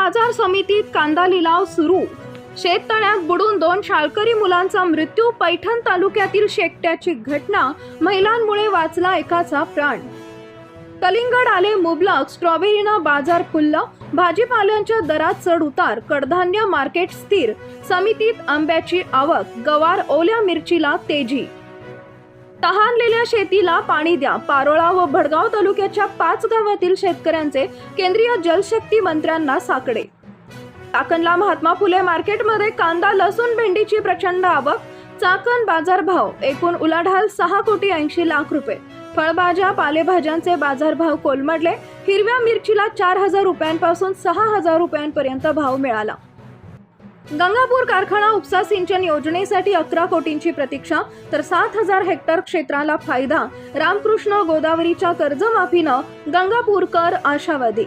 बाजार समितीत कांदा लिलाव सुरू। शेततळ्यात बुडून 2 शाळकरी मुलांचा मृत्यू। पैठण तालुक्यातील शेकट्याची घटना। महिलांमुळे वाचला एकाचा प्राण। कलिंगड आले मुबलक। स्ट्रॉबेरीनं बाजार फुलला। भाजीपाल्यांच्या दरात चढ उतार। कडधान्य मार्केट स्थिर। समितीत आंब्याची आवक। गवार ओल्या मिरचीला तेजी। तहानलेल्या शेतीला पाणी द्या। पारोळा व भडगाव तालुक्याच्या 5 गावातील शेतकऱ्यांचे केंद्रीय जलशक्ती मंत्र्यांना साकडे। चाकणला महात्मा फुले मार्केटमध्ये कांदा, लसूण, भेंडीची प्रचंड आवक। चाकण बाजारभाव एकूण उलाढाल 6,80,00,000 रुपये। फळभाज्या पालेभाज्यांचे बाजारभाव कोलमडले। हिरव्या मिरचीला 4,000 रुपयांपासून 6,000 रुपयांपर्यंत भाव मिळाला। गंगापूर कारखाना उपसा सिंचन योजनेसाठी 11 कोटींची प्रतीक्षा, तर 7,000 हेक्टर क्षेत्राला फायदा। रामकृष्ण गोदावरीच्या कर्जमाफीनं गंगापूरकर आशावादी।